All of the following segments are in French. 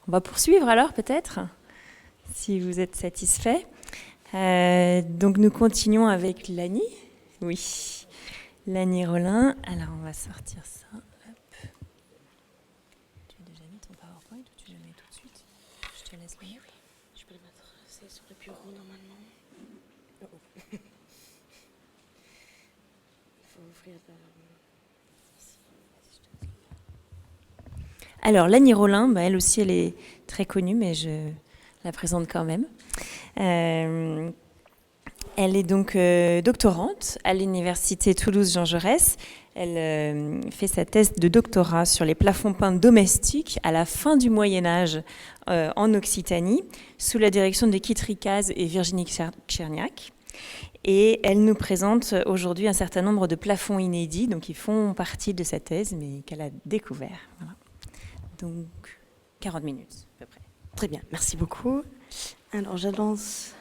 On va poursuivre alors peut-être, si vous êtes satisfait. Donc nous continuons avec Lani. Oui, Lani Rollin. Alors on va sortir ça. Hop. Tu as déjà mis ton PowerPoint ou tu le mets tout de suite? Je te laisse. Oui, je peux le mettre. C'est sur le bureau normalement. Oh. Il faut ouvrir la... Alors Lani Rollin, elle aussi elle est très connue, mais je la présente quand même. Elle est donc doctorante à l'université Toulouse-Jean Jaurès. Elle fait sa thèse de doctorat sur les plafonds peints domestiques à la fin du Moyen-Âge en Occitanie, sous la direction de Kit Ricaz et Virginie Tcherniak. Et elle nous présente aujourd'hui un certain nombre de plafonds inédits, donc qui font partie de sa thèse, mais qu'elle a découvert. Voilà. Donc 40 minutes à peu près. Très bien, merci beaucoup. Alors je lance...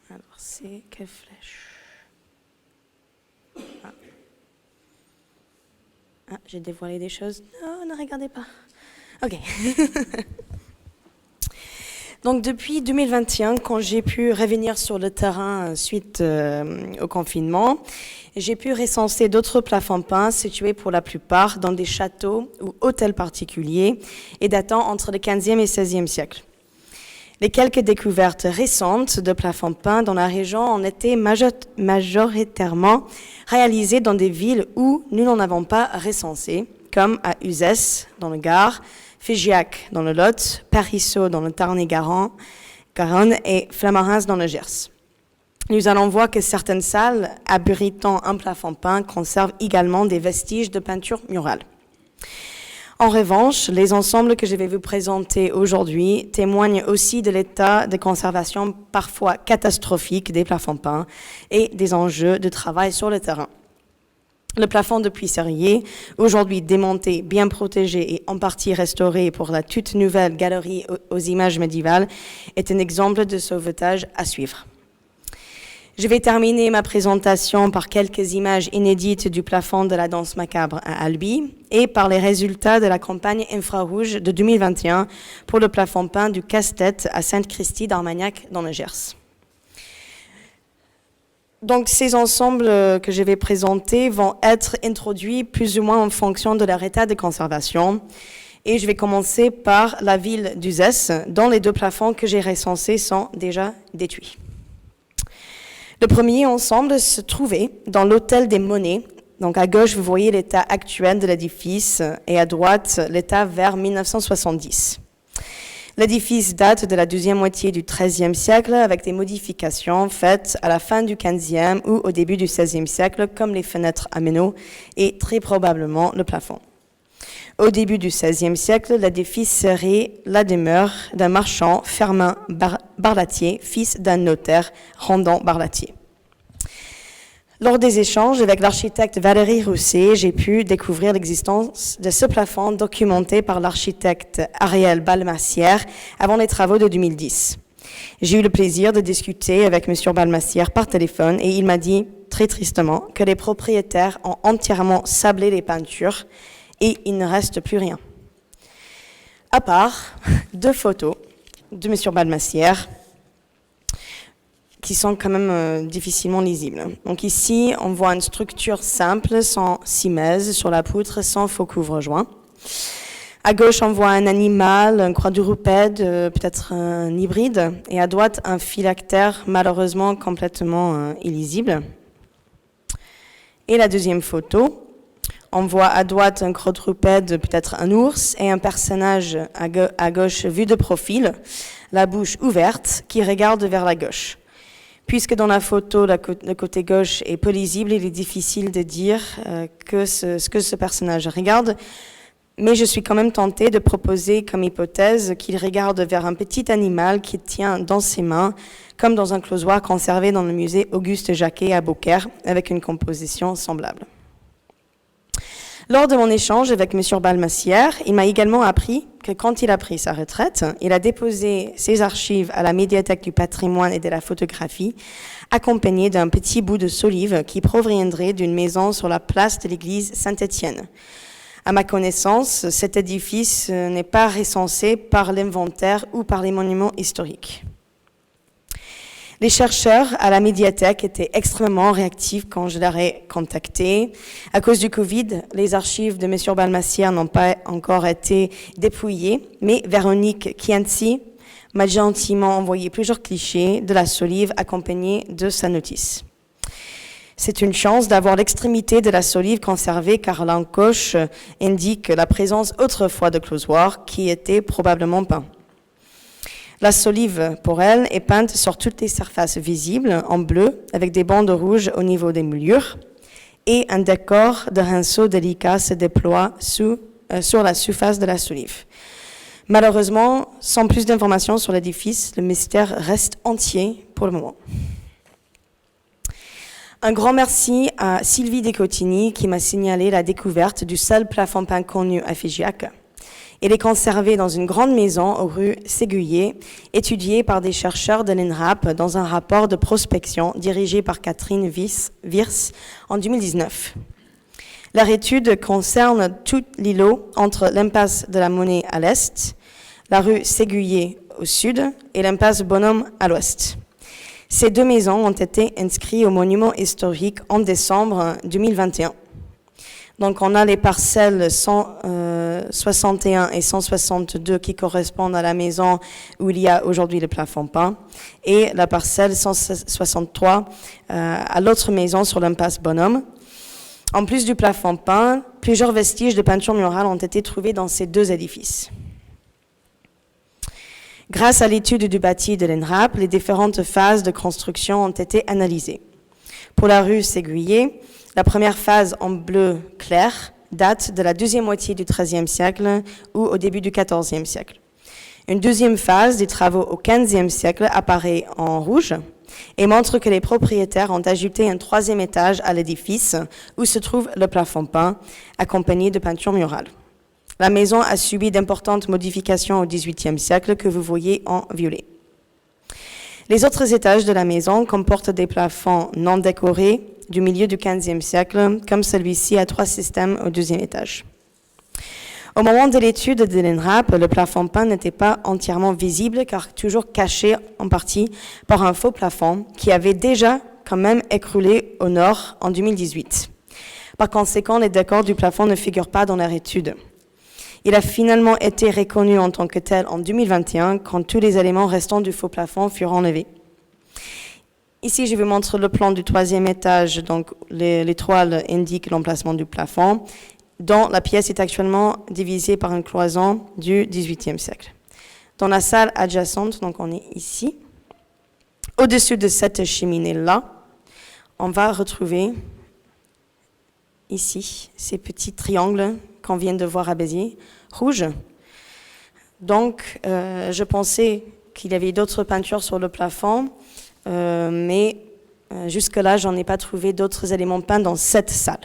Alors c'est quelle flèche? J'ai dévoilé des choses. Non, ne regardez pas. Ok. Donc depuis 2021, quand j'ai pu revenir sur le terrain suite au confinement, j'ai pu recenser d'autres plafonds peints situés pour la plupart dans des châteaux ou hôtels particuliers et datant entre le 15e et 16e siècle. Les quelques découvertes récentes de plafonds peints dans la région ont été majoritairement réalisées dans des villes où nous n'en avons pas recensé, comme à Uzès, dans le Gard, Figeac, dans le Lot, Parisot, dans le Tarn-et-Garonne et Flamarens, dans le Gers. Nous allons voir que certaines salles abritant un plafond peint conservent également des vestiges de peinture murale. En revanche, les ensembles que je vais vous présenter aujourd'hui témoignent aussi de l'état de conservation parfois catastrophique des plafonds peints et des enjeux de travail sur le terrain. Le plafond de Puy-Serrier, aujourd'hui démonté, bien protégé et en partie restauré pour la toute nouvelle galerie aux images médiévales, est un exemple de sauvetage à suivre. Je vais terminer ma présentation par quelques images inédites du plafond de la danse macabre à Albi et par les résultats de la campagne infrarouge de 2021 pour le plafond peint du Casse-Tête à Sainte-Christie d'Armagnac dans le Gers. Donc ces ensembles que je vais présenter vont être introduits plus ou moins en fonction de leur état de conservation. Et je vais commencer par la ville d'Uzès, dont les deux plafonds que j'ai recensés sont déjà détruits. Le premier ensemble se trouvait dans l'hôtel des Monnaies. Donc à gauche, vous voyez l'état actuel de l'édifice et à droite, l'état vers 1970. L'édifice date de la deuxième moitié du XIIIe siècle avec des modifications faites à la fin du XVe ou au début du XVIe siècle, comme les fenêtres à meneaux et très probablement le plafond. Au début du XVIe siècle, l'édifice serait la demeure d'un marchand, Firmin Barlatier, fils d'un notaire, Randon Barlatier. Lors des échanges avec l'architecte Valérie Rousset, j'ai pu découvrir l'existence de ce plafond documenté par l'architecte Ariel Balmassière avant les travaux de 2010. J'ai eu le plaisir de discuter avec M. Balmassière par téléphone et il m'a dit très tristement que les propriétaires ont entièrement sablé les peintures et il ne reste plus rien. À part deux photos de M. Balmassière qui sont quand même difficilement lisibles. Donc ici, on voit une structure simple, sans simèse, sur la poutre, sans faux couvre-joint. À gauche, on voit un animal, un quadrupède, peut-être un hybride, et à droite, un phylactère, malheureusement complètement illisible. Et la deuxième photo, on voit à droite un quadrupède, peut-être un ours, et un personnage à gauche vu de profil, la bouche ouverte, qui regarde vers la gauche. Puisque dans la photo, le côté gauche est peu lisible, il est difficile de dire ce que ce personnage regarde, mais je suis quand même tentée de proposer comme hypothèse qu'il regarde vers un petit animal qui tient dans ses mains, comme dans un closoir conservé dans le musée Auguste Jacquet à Beaucaire, avec une composition semblable. Lors de mon échange avec M. Balmassière, il m'a également appris que quand il a pris sa retraite, il a déposé ses archives à la médiathèque du patrimoine et de la photographie, accompagné d'un petit bout de solive qui proviendrait d'une maison sur la place de l'église Saint-Étienne. À ma connaissance, cet édifice n'est pas recensé par l'inventaire ou par les monuments historiques. Les chercheurs à la médiathèque étaient extrêmement réactifs quand je leur ai contacté. À cause du Covid, les archives de M. Balmassière n'ont pas encore été dépouillées, mais Véronique Chianti m'a gentiment envoyé plusieurs clichés de la solive accompagnés de sa notice. C'est une chance d'avoir l'extrémité de la solive conservée car l'encoche indique la présence autrefois de closoir qui était probablement peint. La solive, pour elle, est peinte sur toutes les surfaces visibles en bleu avec des bandes rouges au niveau des moulures et un décor de rinceaux délicats se déploie sur la surface de la solive. Malheureusement, sans plus d'informations sur l'édifice, le mystère reste entier pour le moment. Un grand merci à Sylvie Descotigny qui m'a signalé la découverte du seul plafond peint connu à Figeac. Il est conservé dans une grande maison rue Séguier, étudié par des chercheurs de l'INRAP dans un rapport de prospection dirigé par Catherine Wirs en 2019. Leur étude concerne tout l'îlot entre l'impasse de la Monnaie à l'est, la rue Séguier au sud et l'impasse Bonhomme à l'ouest. Ces deux maisons ont été inscrites au monument historique en décembre 2021. Donc, on a les parcelles 161 et 162 qui correspondent à la maison où il y a aujourd'hui le plafond peint et la parcelle 163 à l'autre maison sur l'impasse Bonhomme. En plus du plafond peint, plusieurs vestiges de peinture murale ont été trouvés dans ces deux édifices. Grâce à l'étude du bâti de l'INRAP, les différentes phases de construction ont été analysées. Pour la rue Séguier, la première phase en bleu clair date de la deuxième moitié du XIIIe siècle ou au début du XIVe siècle. Une deuxième phase des travaux au XVe siècle apparaît en rouge et montre que les propriétaires ont ajouté un troisième étage à l'édifice où se trouve le plafond peint, accompagné de peinture murale. La maison a subi d'importantes modifications au XVIIIe siècle que vous voyez en violet. Les autres étages de la maison comportent des plafonds non décorés du milieu du XVe siècle, comme celui-ci à 3 systèmes au deuxième étage. Au moment de l'étude de l'INRAP, le plafond peint n'était pas entièrement visible, car toujours caché en partie par un faux plafond qui avait déjà quand même écroulé au nord en 2018. Par conséquent, les décors du plafond ne figurent pas dans leur étude. Il a finalement été reconnu en tant que tel en 2021, quand tous les éléments restants du faux plafond furent enlevés. Ici, je vous montre le plan du 3e étage. Donc, l'étoile indique l'emplacement du plafond, dont la pièce est actuellement divisée par une cloison du XVIIIe siècle. Dans la salle adjacente, donc on est ici, au-dessus de cette cheminée-là, on va retrouver ici ces petits triangles qu'on vient de voir à Béziers, rouges. Donc, je pensais qu'il y avait d'autres peintures sur le plafond, mais jusque-là, j'en ai pas trouvé d'autres éléments peints dans cette salle.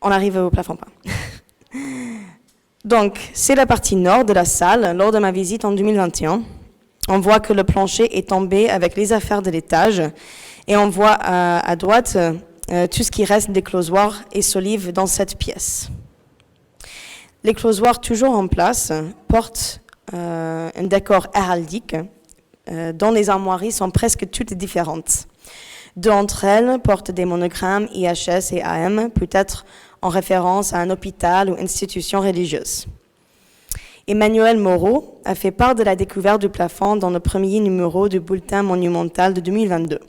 On arrive au plafond peint. Donc, c'est la partie nord de la salle. Lors de ma visite en 2021, on voit que le plancher est tombé avec les affaires de l'étage et on voit à droite tout ce qui reste des closoirs et solives dans cette pièce. Les closoirs toujours en place portent un décor héraldique dont les armoiries sont presque toutes différentes. Deux d'entre elles portent des monogrammes IHS et AM, peut-être en référence à un hôpital ou institution religieuse. Emmanuel Moreau a fait part de la découverte du plafond dans le premier numéro du bulletin monumental de 2022.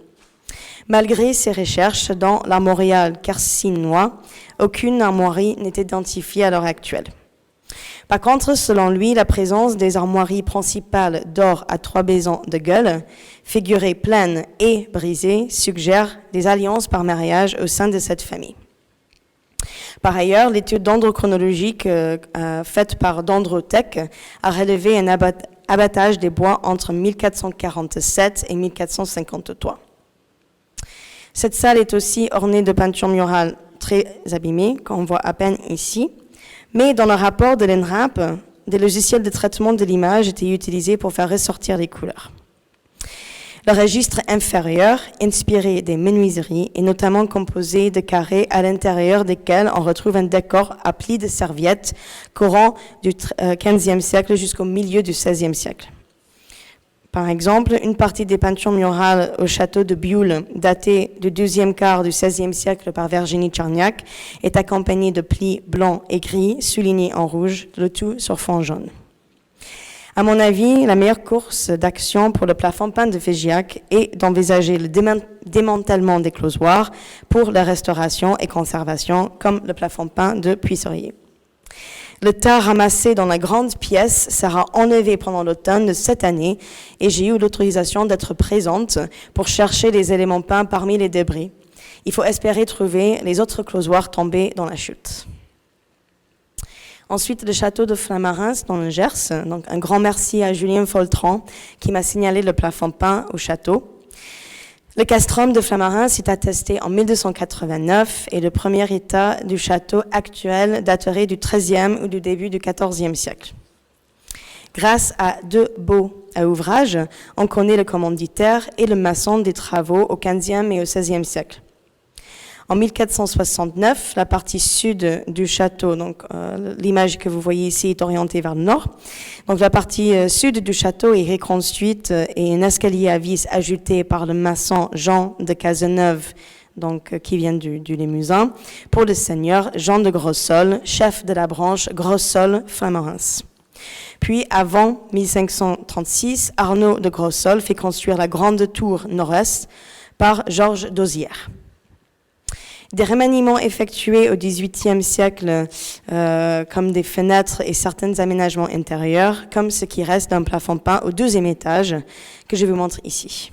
Malgré ses recherches dans l'armorial carcinois, aucune armoirie n'est identifiée à l'heure actuelle. Par contre, selon lui, la présence des armoiries principales d'or à 3 baisons de gueule, figurées pleines et brisées, suggère des alliances par mariage au sein de cette famille. Par ailleurs, l'étude dendrochronologique faite par Dendrotech a relevé un abattage des bois entre 1447 et 1453. Cette salle est aussi ornée de peintures murales très abîmées, qu'on voit à peine ici, Mais dans le rapport de l'ENRAP, des logiciels de traitement de l'image étaient utilisés pour faire ressortir les couleurs. Le registre inférieur, inspiré des menuiseries, est notamment composé de carrés à l'intérieur desquels on retrouve un décor à plis de serviettes courant du XVe siècle jusqu'au milieu du XVIe siècle. Par exemple, une partie des peintures murales au château de Bioul, datée du deuxième quart du XVIe siècle par Virginie Charniac, est accompagnée de plis blancs et gris soulignés en rouge, le tout sur fond jaune. À mon avis, la meilleure course d'action pour le plafond peint de Figeac est d'envisager le démantèlement des closoirs pour la restauration et conservation, comme le plafond peint de Puisserier. Le tas ramassé dans la grande pièce sera enlevé pendant l'automne de cette année et j'ai eu l'autorisation d'être présente pour chercher les éléments peints parmi les débris. Il faut espérer trouver les autres closoirs tombés dans la chute. Ensuite, le château de Flamarens dans le Gers. Donc, un grand merci à Julien Foltran qui m'a signalé le plafond peint au château. Le castrum de Flamarens est attesté en 1289 et le premier état du château actuel daterait du XIIIe ou du début du XIVe siècle. Grâce à deux beaux ouvrages, on connaît le commanditaire et le maçon des travaux au XVe et au XVIe siècle. En 1469, la partie sud du château, donc l'image que vous voyez ici est orientée vers le nord. Donc la partie sud du château est reconstruite et un escalier à vis ajouté par le maçon Jean de Cazeneuve, donc qui vient du Limousin, pour le seigneur Jean de Grossol, chef de la branche Grossol-Flamarens. Puis, avant 1536, Arnaud de Grossol fait construire la grande tour nord-est par Georges d'Ozières. Des remaniements effectués au XVIIIe siècle, comme des fenêtres et certains aménagements intérieurs, comme ce qui reste d'un plafond peint au deuxième étage, que je vous montre ici.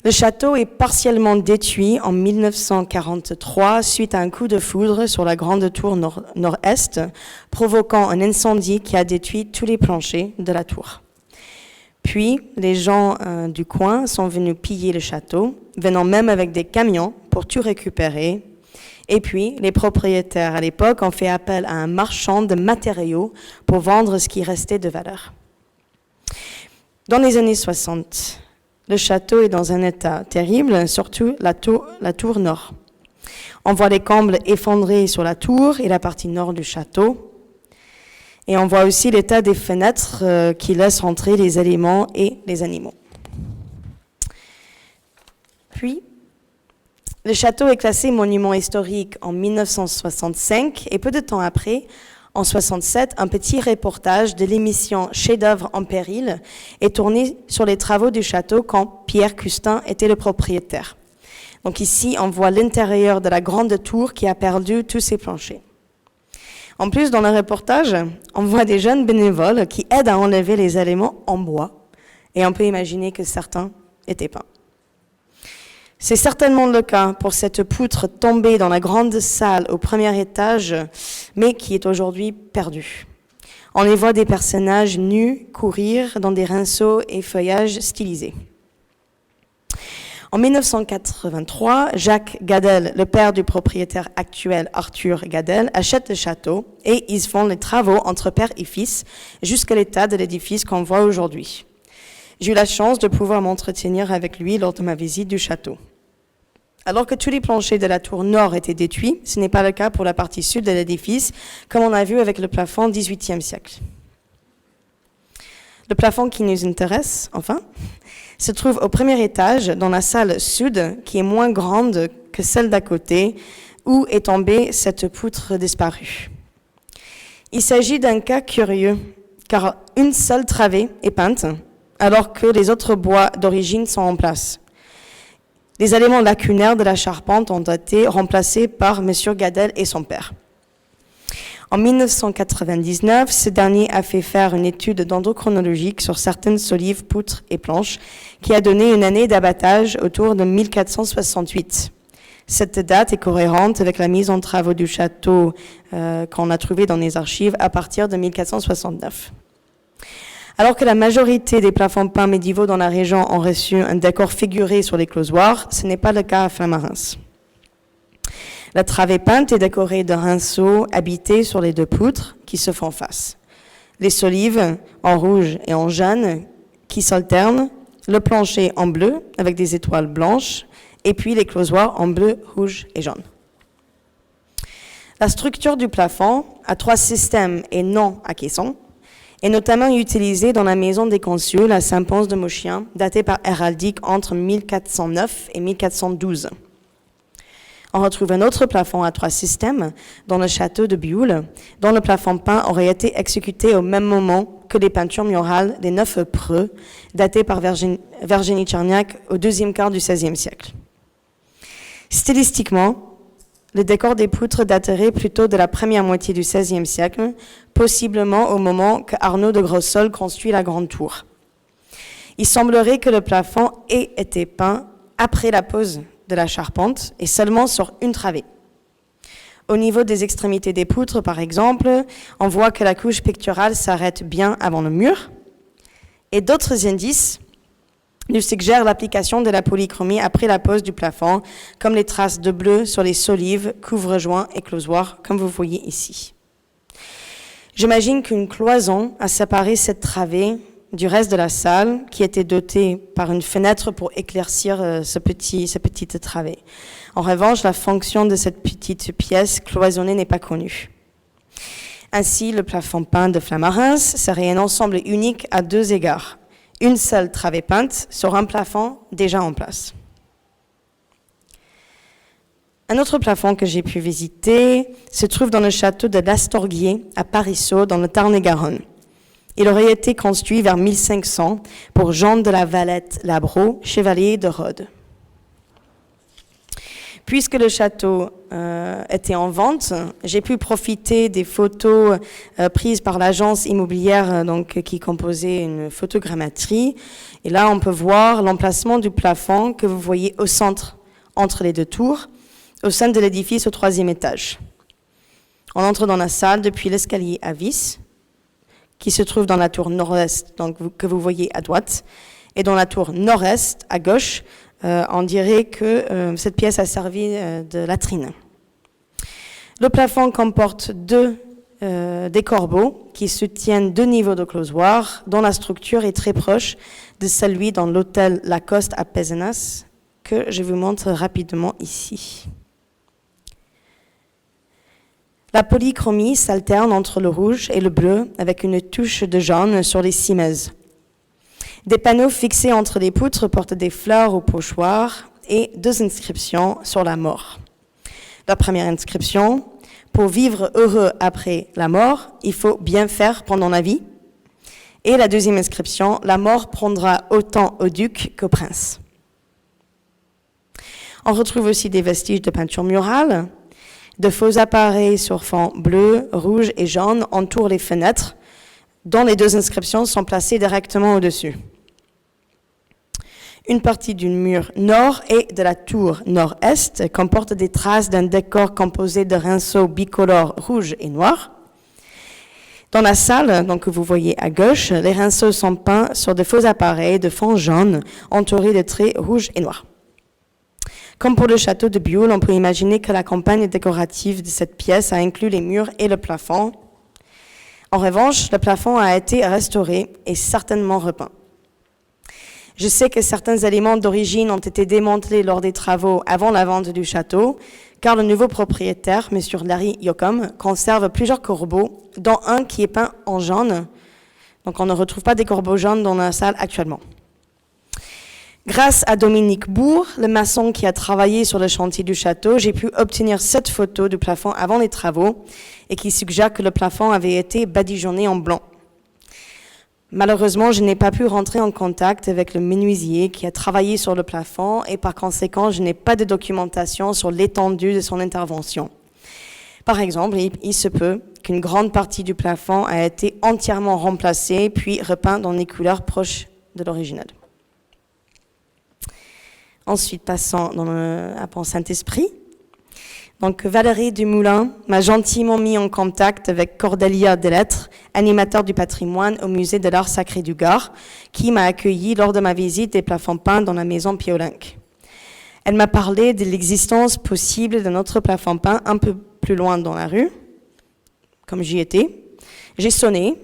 Le château est partiellement détruit en 1943 suite à un coup de foudre sur la grande tour nord-est, provoquant un incendie qui a détruit tous les planchers de la tour. Puis, les gens du coin sont venus piller le château, venant même avec des camions pour tout récupérer. Et puis, les propriétaires à l'époque ont fait appel à un marchand de matériaux pour vendre ce qui restait de valeur. Dans les années 60, le château est dans un état terrible, surtout la tour nord. On voit les combles effondrés sur la tour et la partie nord du château. Et on voit aussi l'état des fenêtres qui laissent entrer les éléments et les animaux. Puis, le château est classé monument historique en 1965 et peu de temps après, en 1967, un petit reportage de l'émission Chef-d'œuvre en péril est tourné sur les travaux du château quand Pierre Custin était le propriétaire. Donc ici, on voit l'intérieur de la grande tour qui a perdu tous ses planchers. En plus, dans le reportage, on voit des jeunes bénévoles qui aident à enlever les éléments en bois. Et on peut imaginer que certains étaient peints. C'est certainement le cas pour cette poutre tombée dans la grande salle au premier étage, mais qui est aujourd'hui perdue. On y voit des personnages nus courir dans des rinceaux et feuillages stylisés. En 1983, Jacques Gadel, le père du propriétaire actuel Arthur Gadel, achète le château et ils font les travaux entre père et fils jusqu'à l'état de l'édifice qu'on voit aujourd'hui. J'ai eu la chance de pouvoir m'entretenir avec lui lors de ma visite du château. Alors que tous les planchers de la tour nord étaient détruits, ce n'est pas le cas pour la partie sud de l'édifice, comme on a vu avec le plafond du XVIIIe siècle. Le plafond qui nous intéresse, enfin, se trouve au premier étage dans la salle sud, qui est moins grande que celle d'à côté, où est tombée cette poutre disparue. Il s'agit d'un cas curieux, car une seule travée est peinte, alors que les autres bois d'origine sont en place. Les éléments lacunaires de la charpente ont été remplacés par M. Gadel et son père. En 1999, ce dernier a fait faire une étude dendrochronologique sur certaines solives, poutres et planches qui a donné une année d'abattage autour de 1468. Cette date est cohérente avec la mise en travaux du château qu'on a trouvé dans les archives à partir de 1469. Alors que la majorité des plafonds peints médiévaux dans la région ont reçu un décor figuré sur les closoirs, ce n'est pas le cas à Flamarens. La travée peinte est décorée de rinceaux habités sur les deux poutres qui se font face. Les solives en rouge et en jaune qui s'alternent, le plancher en bleu avec des étoiles blanches, et puis les closoirs en bleu, rouge et jaune. La structure du plafond à 3 systèmes et non à caisson est notamment utilisée dans la maison des consuls à Saint-Pons-de-Mauchien, datée par héraldique entre 1409 et 1412. On retrouve un autre plafond à 3 systèmes dans le château de Bioul, dont le plafond peint aurait été exécuté au même moment que les peintures murales des 9 preux, datées par Virginie Tcherniak au deuxième quart du XVIe siècle. Stylistiquement, le décor des poutres daterait plutôt de la première moitié du XVIe siècle, possiblement au moment que Arnaud de Grossol construit la Grande Tour. Il semblerait que le plafond ait été peint après la pose de la charpente et seulement sur une travée. Au niveau des extrémités des poutres, par exemple, on voit que la couche picturale s'arrête bien avant le mur. Et d'autres indices nous suggèrent l'application de la polychromie après la pose du plafond, comme les traces de bleu sur les solives, couvre-joints et closoirs, comme vous voyez ici. J'imagine qu'une cloison a séparé cette travée du reste de la salle, qui était dotée par une fenêtre pour éclaircir cette petite travée. En revanche, la fonction de cette petite pièce cloisonnée n'est pas connue. Ainsi, le plafond peint de Flamarins serait un ensemble unique à 2 égards. Une seule travée peinte sur un plafond déjà en place. Un autre plafond que j'ai pu visiter se trouve dans le château de l'Astorguier à Parisot, dans le Tarn-et-Garonne. Il aurait été construit vers 1500 pour Jean de la Valette-Labro, chevalier de Rhodes. Puisque le château était en vente, j'ai pu profiter des photos prises par l'agence immobilière qui composait une photogrammétrie. Et là, on peut voir l'emplacement du plafond que vous voyez au centre, entre les 2 tours, au sein de l'édifice au 3e étage. On entre dans la salle depuis l'escalier à vis, qui se trouve dans la tour nord-est, que vous voyez à droite, et dans la tour nord-est, à gauche, on dirait que cette pièce a servi de latrine. Le plafond comporte des corbeaux qui soutiennent 2 niveaux de closoir, dont la structure est très proche de celui dans l'hôtel Lacoste à Pézenas, que je vous montre rapidement ici. La polychromie s'alterne entre le rouge et le bleu avec une touche de jaune sur les cimaises. Des panneaux fixés entre les poutres portent des fleurs au pochoir et 2 inscriptions sur la mort. La première inscription, « Pour vivre heureux après la mort, il faut bien faire pendant la vie ». Et la deuxième inscription, « La mort prendra autant au duc qu'au prince ». On retrouve aussi des vestiges de peinture murale. De faux appareils sur fond bleu, rouge et jaune entourent les fenêtres, dont les 2 inscriptions sont placées directement au-dessus. Une partie du mur nord et de la tour nord-est comporte des traces d'un décor composé de rinceaux bicolores rouge et noir. Dans la salle, que vous voyez à gauche, les rinceaux sont peints sur de faux appareils de fond jaune entourés de traits rouges et noirs. Comme pour le château de Bioul, on peut imaginer que la campagne décorative de cette pièce a inclus les murs et le plafond. En revanche, le plafond a été restauré et certainement repeint. Je sais que certains éléments d'origine ont été démantelés lors des travaux avant la vente du château, car le nouveau propriétaire, M. Larry Yocom, conserve plusieurs corbeaux, dont un qui est peint en jaune. Donc on ne retrouve pas des corbeaux jaunes dans la salle actuellement. Grâce à Dominique Bourg, le maçon qui a travaillé sur le chantier du château, j'ai pu obtenir cette photo du plafond avant les travaux et qui suggère que le plafond avait été badigeonné en blanc. Malheureusement, je n'ai pas pu rentrer en contact avec le menuisier qui a travaillé sur le plafond et par conséquent, je n'ai pas de documentation sur l'étendue de son intervention. Par exemple, il se peut qu'une grande partie du plafond a été entièrement remplacée puis repeint dans des couleurs proches de l'original. Ensuite, passons à Pont Saint-Esprit. Donc, Valérie Dumoulin m'a gentiment mis en contact avec Cordelia Delettre, animateur du patrimoine au musée de l'art sacré du Gard, qui m'a accueilli lors de ma visite des plafonds peints dans la maison Piolenc. Elle m'a parlé de l'existence possible d'un autre plafond peint un peu plus loin dans la rue, comme j'y étais. J'ai sonné,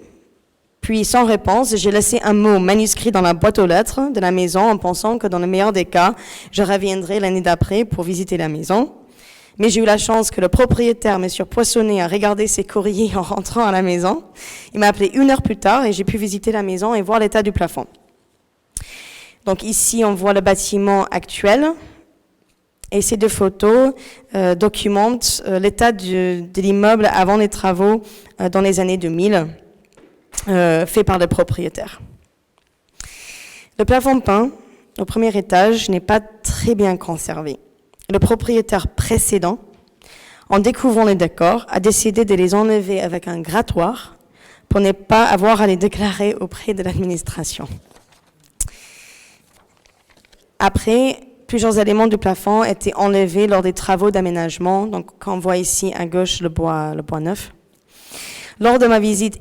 puis sans réponse, j'ai laissé un mot manuscrit dans la boîte aux lettres de la maison en pensant que dans le meilleur des cas, je reviendrai l'année d'après pour visiter la maison. Mais j'ai eu la chance que le propriétaire m'ait surpoissonné à regarder ses courriers en rentrant à la maison. Il m'a appelé 1 heure plus tard et j'ai pu visiter la maison et voir l'état du plafond. Donc ici, on voit le bâtiment actuel. Et ces 2 photos documentent l'état de l'immeuble avant les travaux dans les années 2000, faits par le propriétaire. Le plafond peint au premier étage n'est pas très bien conservé. Le propriétaire précédent, en découvrant les décors, a décidé de les enlever avec un grattoir pour ne pas avoir à les déclarer auprès de l'administration. Après, plusieurs éléments du plafond étaient enlevés lors des travaux d'aménagement. Donc, on voit ici à gauche le bois neuf. Lors de ma visite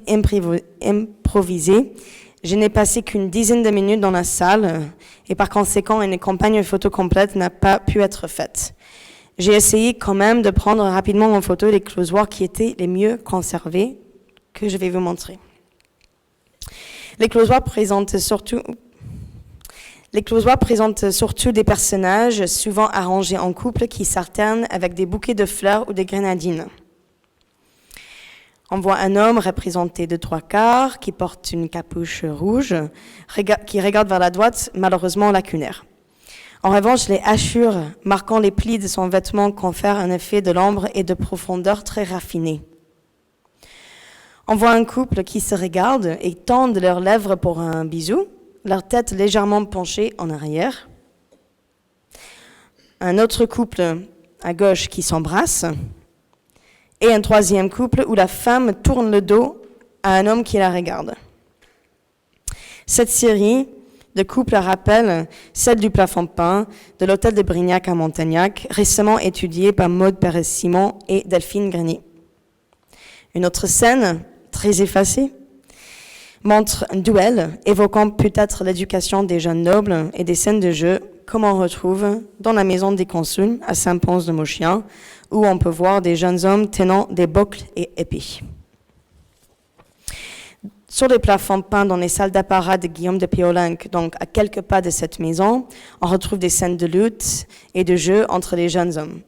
improvisée, je n'ai passé qu'une dizaine de minutes dans la salle et par conséquent, une campagne photo complète n'a pas pu être faite. J'ai essayé quand même de prendre rapidement en photo les closoirs qui étaient les mieux conservés que je vais vous montrer. Les closoirs présentent surtout des personnages souvent arrangés en couple qui s'alternent avec des bouquets de fleurs ou des grenadines. On voit un homme représenté de 3/4 qui porte une capuche rouge, qui regarde vers la droite, malheureusement lacunaire. En revanche, les hachures marquant les plis de son vêtement confèrent un effet de l'ombre et de profondeur très raffiné. On voit un couple qui se regarde et tendent leurs lèvres pour un bisou, leur tête légèrement penchée en arrière. Un autre couple à gauche qui s'embrasse. Et un troisième couple où la femme tourne le dos à un homme qui la regarde. Cette série de couples rappelle celle du plafond peint de l'hôtel de Brignac à Montagnac, récemment étudiée par Maude Pérez-Simon et Delphine Grenier. Une autre scène, très effacée, montre un duel évoquant peut-être l'éducation des jeunes nobles et des scènes de jeu comme on retrouve dans la maison des consuls à Saint-Pons-de-Mauchien, où on peut voir des jeunes hommes tenant des boucles et épées. Sur les plafonds peints dans les salles d'apparat de Guillaume de Piolenc, donc à quelques pas de cette maison, on retrouve des scènes de lutte et de jeu entre les jeunes hommes.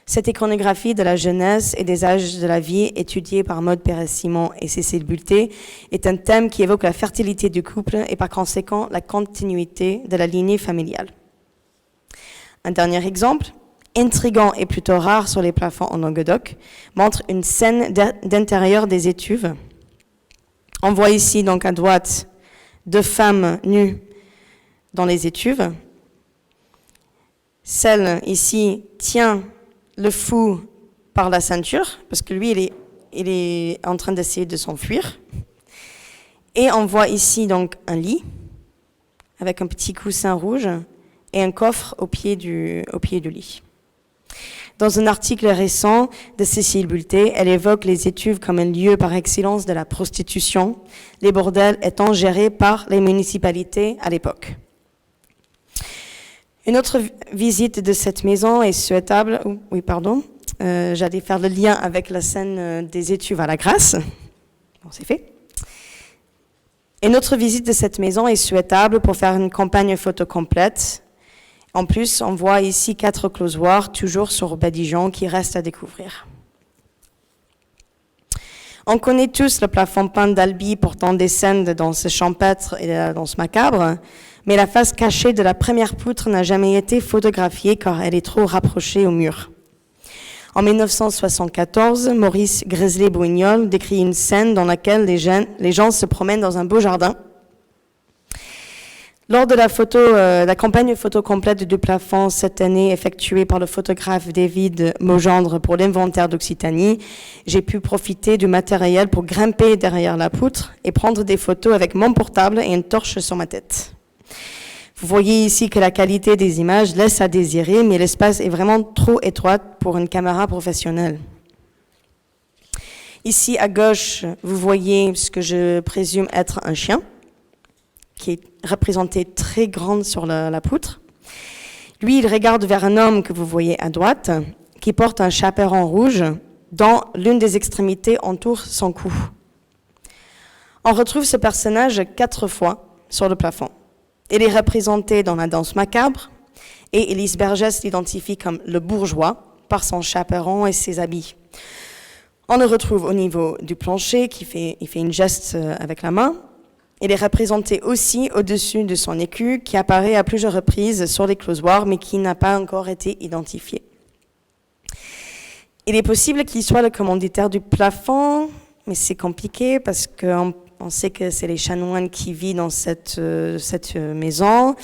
Cette iconographie de la jeunesse et des âges de la vie, étudiée par Maude Pérez-Simon et Cécile Bulté, est un thème qui évoque la fertilité du couple et par conséquent la continuité de la lignée familiale. Un dernier exemple, intriguant et plutôt rare sur les plafonds en Languedoc, montre une scène d'intérieur des étuves. On voit ici donc à droite 2 femmes nues dans les étuves. Celle ici tient le fou par la ceinture, parce que lui, il est en train d'essayer de s'enfuir. Et on voit ici donc un lit, avec un petit coussin rouge, et un coffre au pied du lit. Dans un article récent de Cécile Bulté, elle évoque les étuves comme un lieu par excellence de la prostitution, les bordels étant gérés par les municipalités à l'époque. Une autre visite de cette maison est souhaitable. J'allais faire le lien avec la scène des étuves à la Grâce. Bon, c'est fait. Une autre visite de cette maison est souhaitable pour faire une campagne photo complète. En plus, on voit ici 4 closoirs, toujours sur Badigeon, qui restent à découvrir. On connaît tous le plafond peint d'Albi portant des scènes de danse champêtre et de la danse macabre, mais la face cachée de la première poutre n'a jamais été photographiée car elle est trop rapprochée au mur. En 1974, Maurice Grizzly-Bouignol décrit une scène dans laquelle les gens se promènent dans un beau jardin. Lors de la campagne photo complète du plafond cette année effectuée par le photographe David Mogendre pour l'inventaire d'Occitanie, j'ai pu profiter du matériel pour grimper derrière la poutre et prendre des photos avec mon portable et une torche sur ma tête. Vous voyez ici que la qualité des images laisse à désirer, mais l'espace est vraiment trop étroit pour une caméra professionnelle. Ici à gauche, vous voyez ce que je présume être un chien, qui est représenté très grande sur la poutre. Lui, il regarde vers un homme que vous voyez à droite, qui porte un chaperon rouge dont l'une des extrémités entoure son cou. On retrouve ce personnage 4 fois sur le plafond. Il est représenté dans la danse macabre et Élise Bergès l'identifie comme le bourgeois par son chaperon et ses habits. On le retrouve au niveau du plancher il fait une geste avec la main. Il est représenté aussi au-dessus de son écu qui apparaît à plusieurs reprises sur les closoirs mais qui n'a pas encore été identifié. Il est possible qu'il soit le commanditaire du plafond, mais c'est compliqué parce qu'on sait que c'est les chanoines qui vivent dans cette maison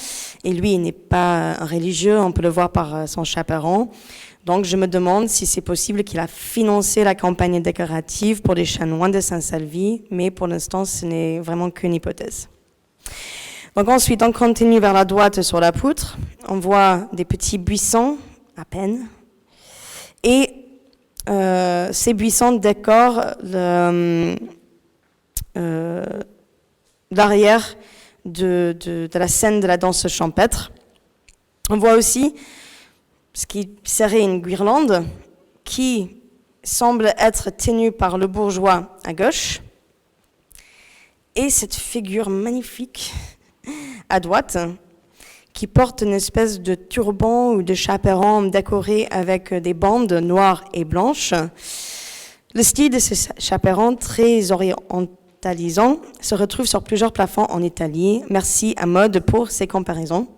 et lui, il n'est pas un religieux, on peut le voir par son chaperon. Donc, je me demande si c'est possible qu'il a financé la campagne décorative pour les chanoines de Saint-Salvi, mais pour l'instant, ce n'est vraiment qu'une hypothèse. Donc ensuite, on continue vers la droite sur la poutre. On voit des petits buissons, à peine. Et ces buissons décorent l'arrière de la scène de la danse champêtre. On voit aussi ce qui serait une guirlande qui semble être tenue par le bourgeois à gauche et cette figure magnifique à droite qui porte une espèce de turban ou de chaperon décoré avec des bandes noires et blanches. Le style de ce chaperon très orientalisant se retrouve sur plusieurs plafonds en Italie. Merci à Mode pour ces comparaisons.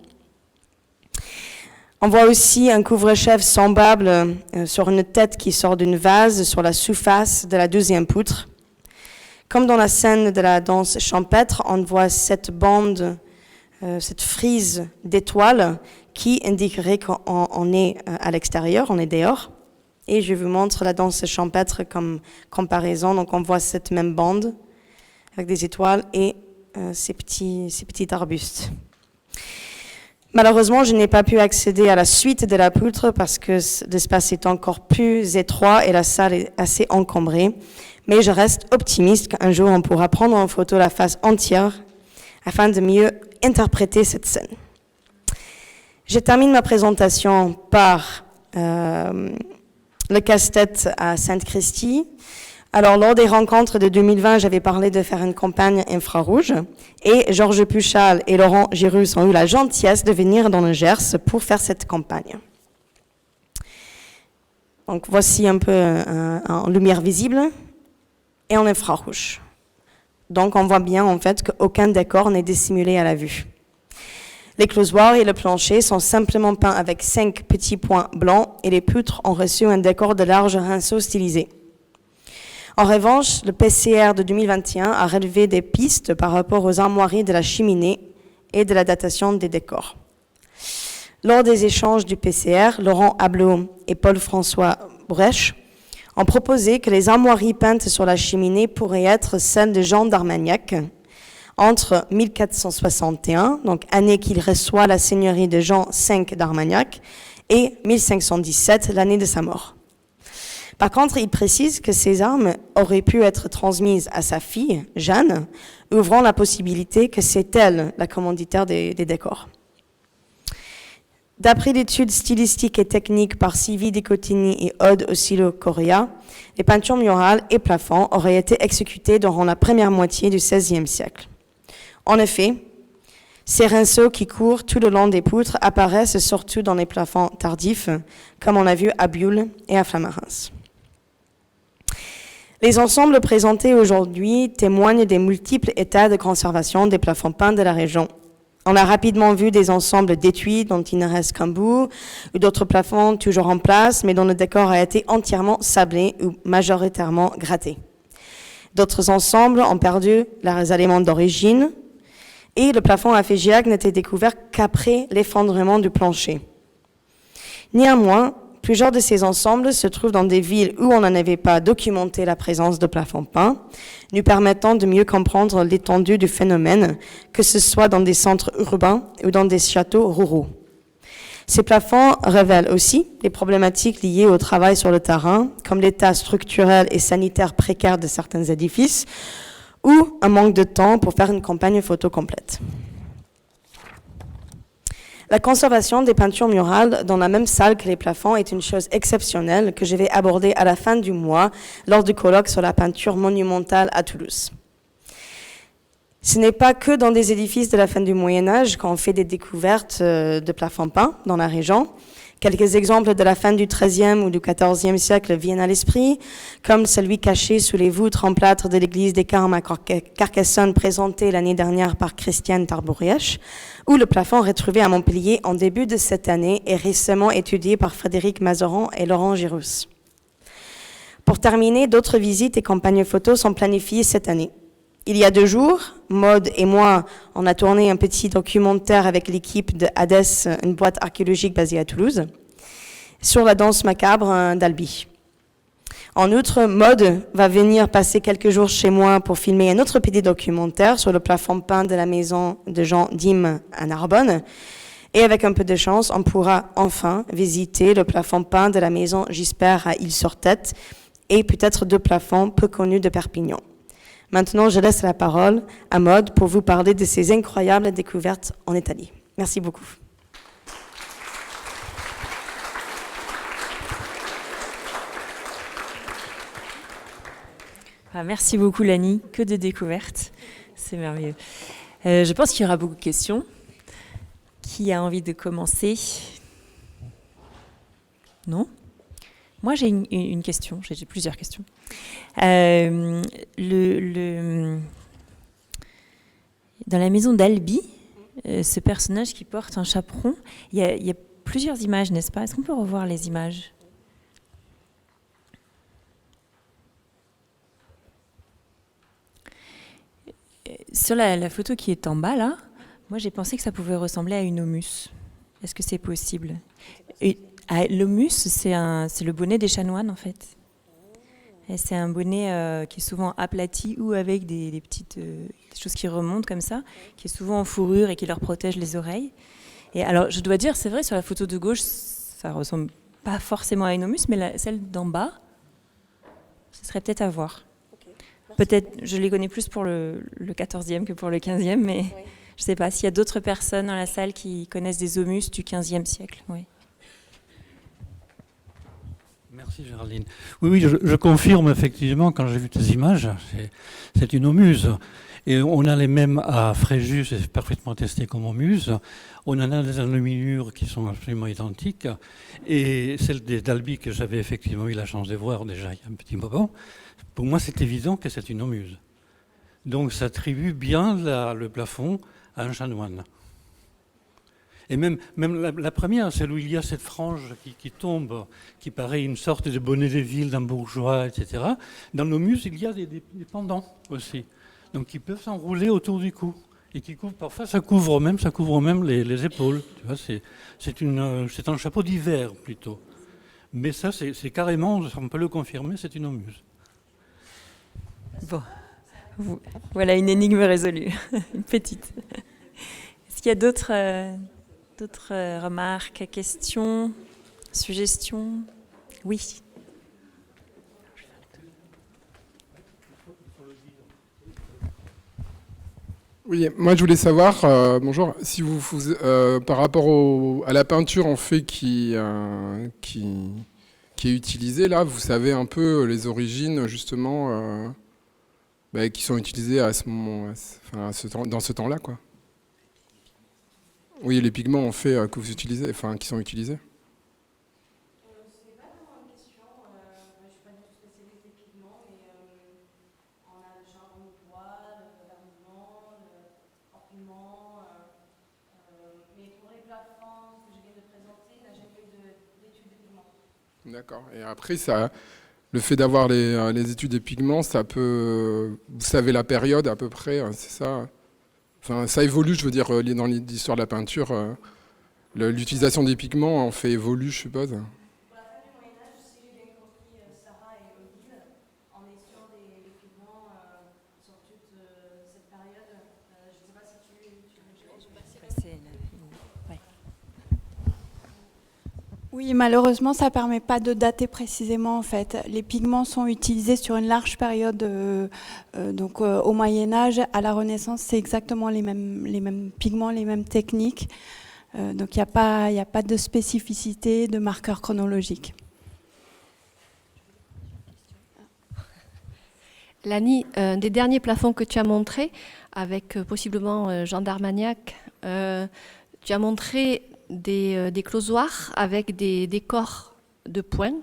On voit aussi un couvre-chef semblable sur une tête qui sort d'une vase sur la surface de la deuxième poutre. Comme dans la scène de la danse champêtre, on voit cette bande, cette frise d'étoiles qui indiquerait qu'on est à l'extérieur, on est dehors. Et je vous montre la danse champêtre comme comparaison. Donc on voit cette même bande avec des étoiles et ces petits arbustes. Malheureusement, je n'ai pas pu accéder à la suite de la poutre parce que l'espace est encore plus étroit et la salle est assez encombrée. Mais je reste optimiste qu'un jour on pourra prendre en photo la face entière afin de mieux interpréter cette scène. Je termine ma présentation par le casse-tête à Sainte-Christie. Alors, lors des rencontres de 2020, j'avais parlé de faire une campagne infrarouge et Georges Puchal et Laurent Girus ont eu la gentillesse de venir dans le Gers pour faire cette campagne. Donc, voici un peu en lumière visible et en infrarouge. Donc, on voit bien en fait qu'aucun décor n'est dissimulé à la vue. Les closoirs et le plancher sont simplement peints avec 5 petits points blancs et les poutres ont reçu un décor de large rinceau stylisé. En revanche, le PCR de 2021 a relevé des pistes par rapport aux armoiries de la cheminée et de la datation des décors. Lors des échanges du PCR, Laurent Ablot et Paul-François Brèche ont proposé que les armoiries peintes sur la cheminée pourraient être celles de Jean d'Armagnac entre 1461, donc année qu'il reçoit la seigneurie de Jean V d'Armagnac, et 1517, l'année de sa mort. Par contre, il précise que ces armes auraient pu être transmises à sa fille, Jeanne, ouvrant la possibilité que c'est elle la commanditaire des décors. D'après l'étude stylistique et technique par Sylvie Decotini et Aude Osilo-Correa, les peintures murales et plafonds auraient été exécutées durant la première moitié du XVIe siècle. En effet, ces rinceaux qui courent tout le long des poutres apparaissent surtout dans les plafonds tardifs, comme on l'a vu à Bulle et à Flamarens. Les ensembles présentés aujourd'hui témoignent des multiples états de conservation des plafonds peints de la région. On a rapidement vu des ensembles d'étuis dont il ne reste qu'un bout, ou d'autres plafonds toujours en place, mais dont le décor a été entièrement sablé ou majoritairement gratté. D'autres ensembles ont perdu leurs éléments d'origine, et le plafond à Fégiac n'était découvert qu'après l'effondrement du plancher. Néanmoins, plusieurs de ces ensembles se trouvent dans des villes où on n'en avait pas documenté la présence de plafonds peints, nous permettant de mieux comprendre l'étendue du phénomène, que ce soit dans des centres urbains ou dans des châteaux ruraux. Ces plafonds révèlent aussi les problématiques liées au travail sur le terrain, comme l'état structurel et sanitaire précaire de certains édifices, ou un manque de temps pour faire une campagne photo complète. La conservation des peintures murales dans la même salle que les plafonds est une chose exceptionnelle que je vais aborder à la fin du mois lors du colloque sur la peinture monumentale à Toulouse. Ce n'est pas que dans des édifices de la fin du Moyen-Âge qu'on fait des découvertes de plafonds peints dans la région. Quelques exemples de la fin du XIIIe ou du XIVe siècle viennent à l'esprit, comme celui caché sous les voûtes en plâtre de l'église des Carmes à Carcassonne présenté l'année dernière par Christiane Tarbourièche, ou le plafond retrouvé à Montpellier en début de cette année et récemment étudié par Frédéric Mazeron et Laurent Girousse. Pour terminer, d'autres visites et campagnes photos sont planifiées cette année. Il y a 2 jours, Maud et moi, on a tourné un petit documentaire avec l'équipe de Hadès, une boîte archéologique basée à Toulouse, sur la danse macabre d'Albi. En outre, Maud va venir passer quelques jours chez moi pour filmer un autre petit documentaire sur le plafond peint de la maison de Jean Dime à Narbonne. Et avec un peu de chance, on pourra enfin visiter le plafond peint de la maison Gispert à Île-sur-Tête et peut-être 2 plafonds peu connus de Perpignan. Maintenant, je laisse la parole à Maud pour vous parler de ces incroyables découvertes en Italie. Merci beaucoup. Merci beaucoup, Lani. Que de découvertes. C'est merveilleux. Je pense qu'il y aura beaucoup de questions. Qui a envie de commencer? Non? Moi, j'ai une question, j'ai plusieurs questions. Dans la maison d'Albi, ce personnage qui porte un chaperon, il y a plusieurs images, n'est-ce pas? Est-ce qu'on peut revoir les images? Sur la photo qui est en bas, là, moi, j'ai pensé que ça pouvait ressembler à une homus. Est-ce que c'est possible? L'homus, c'est le bonnet des chanoines, en fait. Et c'est un bonnet qui est souvent aplati ou avec des petites choses qui remontent comme ça, qui est souvent en fourrure et qui leur protège les oreilles. Et alors, je dois dire, c'est vrai, sur la photo de gauche, ça ressemble pas forcément à une homus, mais celle d'en bas, ce serait peut-être à voir. Okay. Peut-être, je les connais plus pour le 14e que pour le 15e, mais oui. Je ne sais pas s'il y a d'autres personnes dans la salle qui connaissent des homus du 15e siècle. Oui. Merci Géraldine. Oui, je confirme effectivement, quand j'ai vu tes images, c'est une homuse. Et on a les mêmes à Fréjus, c'est parfaitement testé comme homuse. On en a des enluminures qui sont absolument identiques. Et celle d'Albi que j'avais effectivement eu la chance de voir déjà il y a un petit moment, pour moi c'est évident que c'est une homuse. Donc ça attribue bien le plafond à un chanoine. Et même la première, celle où il y a cette frange qui tombe, qui paraît une sorte de bonnet de ville d'un bourgeois, etc. Dans l'homus, il y a des pendants aussi, donc qui peuvent s'enrouler autour du cou et qui couvrent. Parfois, ça couvre même les épaules. Tu vois, c'est un chapeau d'hiver plutôt. Mais ça, c'est carrément, on peut le confirmer, c'est une homuse. Bon, voilà une énigme résolue, une petite. Est-ce qu'il y a d'autres remarques, questions, suggestions? Oui. Oui, moi je voulais savoir, bonjour, si vous par rapport à la peinture en fait qui est utilisée là, vous savez un peu les origines justement qui sont utilisées à ce moment, dans ce temps-là, quoi. Oui, les pigments en fait que vous utilisez, qui sont utilisés. C'est pas vraiment une question. Je ne suis pas du tout spécialiste des pigments, mais on a le charbon de bois, le vermillon, le piment. Mais pour les plafonds que je viens de présenter, là, j'ai fait d'études de pigments. D'accord. Et après, le fait d'avoir les études des pigments, ça peut. Vous savez la période à peu près, c'est ça? Enfin, ça évolue, je veux dire, dans l'histoire de la peinture, l'utilisation des pigments en fait évolue, je suppose. Pour la fin du Moyen-Âge, si j'ai bien compris Sarah et Odile, on est sur des pigments sur toute cette période. Je ne sais pas si tu Ouais. Oui, malheureusement, ça ne permet pas de dater précisément en fait. Les pigments sont utilisés sur une large période, donc au Moyen-Âge, à la Renaissance, c'est exactement les mêmes pigments, les mêmes techniques. Donc il n'y a pas de spécificité de marqueur chronologique. Lani, un des derniers plafonds que tu as montré, avec possiblement Jean d'Armagnac, tu as montré des closoirs avec des décors de points.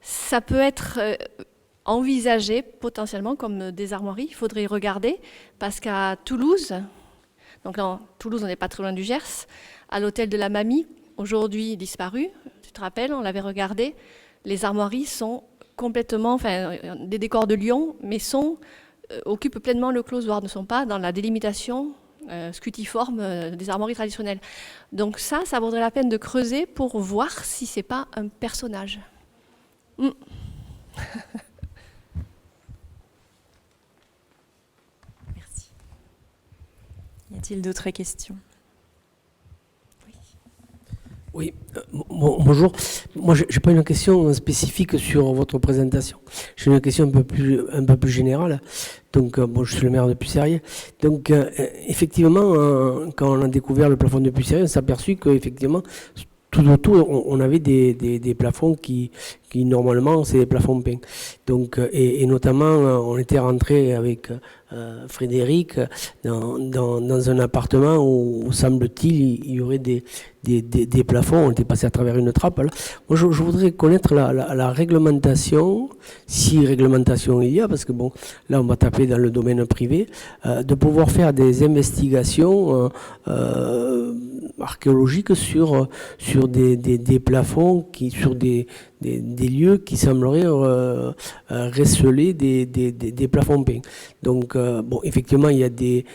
Ça peut être envisagé potentiellement comme des armoiries. Il faudrait y regarder, parce qu'à Toulouse, donc là, Toulouse, on n'est pas très loin du Gers, à l'hôtel de la Mamie, aujourd'hui disparu, tu te rappelles, on l'avait regardé, les armoiries sont complètement, des décors de Lyon, mais occupent pleinement le closoir, ne sont pas dans la délimitation scutiforme des armoiries traditionnelles. Donc ça vaudrait la peine de creuser pour voir si c'est pas un personnage. Merci. Y a-t-il d'autres questions? Oui, bonjour. Moi, j'ai pas une question spécifique sur votre présentation. J'ai une question un peu plus générale. Donc, je suis le maire de Pussérieux. Donc, effectivement, quand on a découvert le plafond de Pussérieux, on s'est aperçu qu'effectivement, tout autour, on avait des plafonds qui normalement, c'est des plafonds peints. Donc, et notamment, on était rentré avec Frédéric dans un appartement où semble-t-il, il y aurait des plafonds. On était passé à travers une trappe. Là. Moi, je voudrais connaître la réglementation, si réglementation il y a, parce que bon, là, on va taper dans le domaine privé, de pouvoir faire des investigations archéologiques sur des plafonds, sur des lieux qui sembleraient receler des plafonds peints. Donc, bon, effectivement, il y a des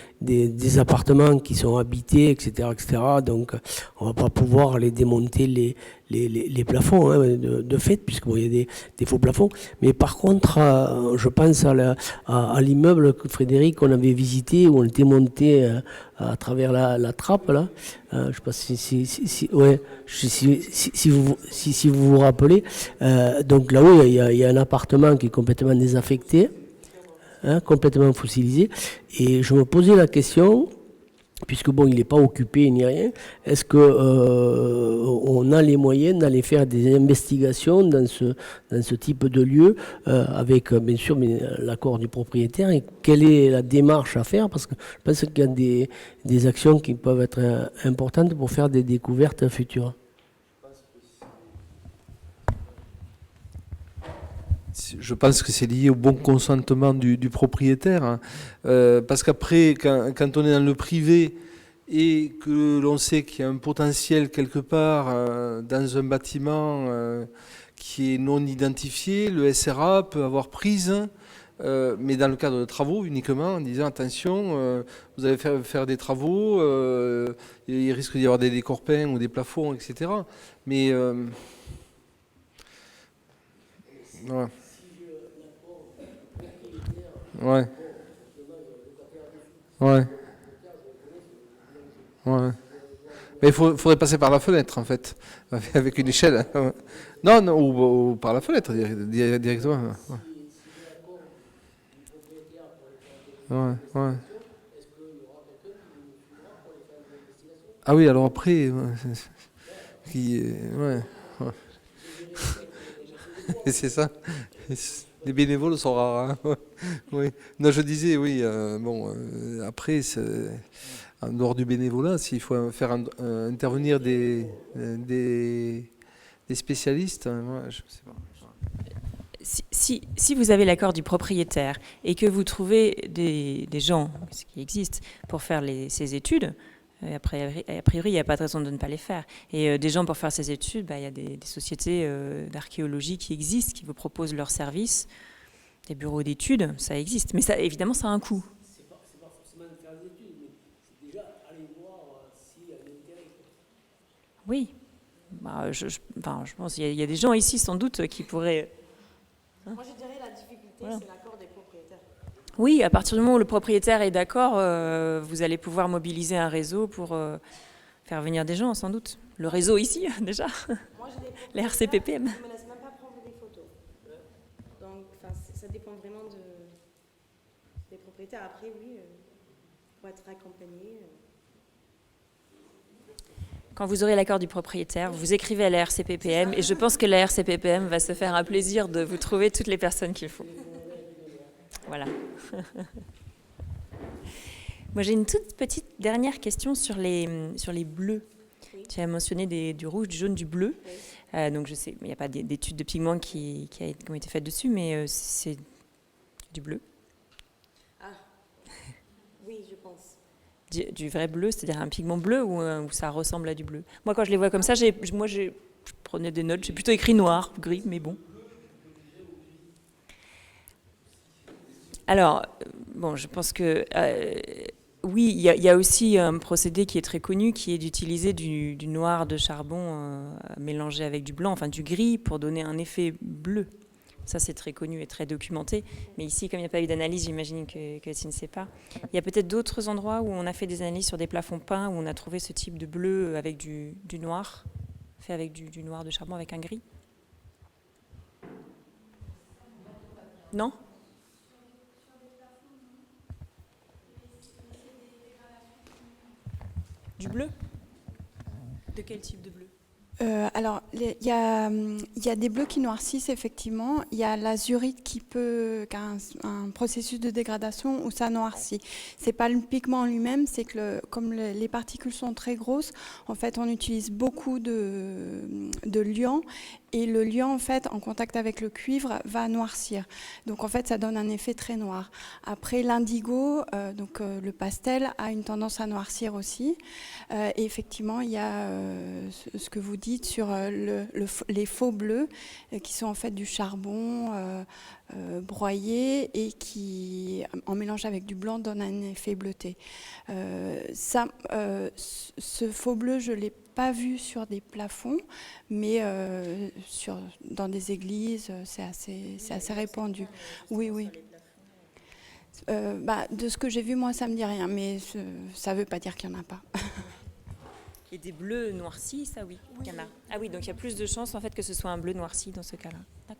appartements qui sont habités, etc., etc. Donc, on va pas pouvoir aller démonter les plafonds, hein, de fait, puisqu'il y a des faux plafonds. Mais par contre, je pense à l'immeuble que Frédéric, on avait visité, où on était monté à travers la trappe, là. Je sais pas si vous vous rappelez. Donc là-haut, il y a un appartement qui est complètement désaffecté, hein, complètement fossilisé. Et je me posais la question, puisque bon, il n'est pas occupé ni rien, est-ce que on a les moyens d'aller faire des investigations dans ce type de lieu, avec bien sûr l'accord du propriétaire, et quelle est la démarche à faire, parce que je pense qu'il y a des actions qui peuvent être importantes pour faire des découvertes futures. Je pense que c'est lié au bon consentement du propriétaire, hein. Parce qu'après, quand on est dans le privé et que l'on sait qu'il y a un potentiel quelque part dans un bâtiment qui est non identifié, le SRA peut avoir prise, mais dans le cadre de travaux uniquement, en disant attention, vous allez faire des travaux, il risque d'y avoir des décors peints ou des plafonds, etc. Mais ouais. Ouais. Ouais. Ouais. Mais il faudrait passer par la fenêtre, en fait, avec une échelle. Non, ou par la fenêtre, directement. Ouais, ouais. Ah oui, alors après, ouais. C'est ça. Les bénévoles sont rares. Hein. Oui. Non, je disais, oui. Après, en dehors du bénévolat, s'il faut faire intervenir des spécialistes, moi, je sais pas. Si vous avez l'accord du propriétaire et que vous trouvez des gens, ce qui existe, pour faire ces études, a priori, il n'y a pas de raison de ne pas les faire. Et des gens pour faire ces études, il y a des sociétés d'archéologie qui existent, qui vous proposent leurs services. Des bureaux d'études, ça existe. Mais ça, évidemment, ça a un coût. C'est pas forcément de faire des études, mais c'est déjà aller voir s'il y a un intérêt. Oui. Je pense qu'il y a des gens ici, sans doute, qui pourraient... Moi, je dirais la difficulté, c'est l'accord des propriétaires. Oui, à partir du moment où le propriétaire est d'accord, vous allez pouvoir mobiliser un réseau pour faire venir des gens, sans doute. Le réseau ici, déjà. Moi, j'ai des les RCPPM. Je ne me laisse même pas prendre des photos. Donc, ça dépend vraiment des propriétaires. Après, oui, pour être accompagné. Quand vous aurez l'accord du propriétaire, vous écrivez à la RCPPM et je pense que la RCPPM va se faire un plaisir de vous trouver toutes les personnes qu'il faut. Voilà. Moi, j'ai une toute petite dernière question sur les bleus. Oui. Tu as mentionné du rouge, du jaune, du bleu. Oui. Donc, je sais, il n'y a pas d'études de pigments qui ont été faites dessus, mais c'est du bleu. Ah, oui, je pense. Du vrai bleu, c'est-à-dire un pigment bleu ou ça ressemble à du bleu? Moi, quand je les vois comme ça, je prenais des notes, j'ai plutôt écrit noir, gris, mais bon. Alors, bon, je pense que oui, il y a aussi un procédé qui est très connu, qui est d'utiliser du noir de charbon mélangé avec du blanc, enfin du gris, pour donner un effet bleu. Ça, c'est très connu et très documenté. Mais ici, comme il n'y a pas eu d'analyse, j'imagine que tu ne sais pas. Il y a peut-être d'autres endroits où on a fait des analyses sur des plafonds peints, où on a trouvé ce type de bleu avec du noir, fait avec du noir de charbon avec un gris. Non ? Du bleu ? De quel type de bleu ? Alors, il y a des bleus qui noircissent, effectivement. Il y a l'azurite qui a un processus de dégradation où ça noircit. C'est pas le pigment en lui-même, c'est que comme les particules sont très grosses, en fait, on utilise beaucoup de liant. Et le liant, en fait, en contact avec le cuivre, va noircir. Donc, en fait, ça donne un effet très noir. Après, l'indigo, le pastel, a une tendance à noircir aussi. Et effectivement, il y a ce que vous dites sur les faux bleus, qui sont en fait du charbon broyé et qui, en mélange avec du blanc, donne un effet bleuté. Ce faux bleu, je ne l'ai pas vu sur des plafonds, mais dans des églises, c'est assez répandu. Oui, oui. De ce que j'ai vu, moi, ça ne me dit rien, mais ça ne veut pas dire qu'il n'y en a pas. Et des bleus noircis, ça oui, il y en a. Ah oui, donc il y a plus de chances en fait que ce soit un bleu noirci dans ce cas-là. D'accord.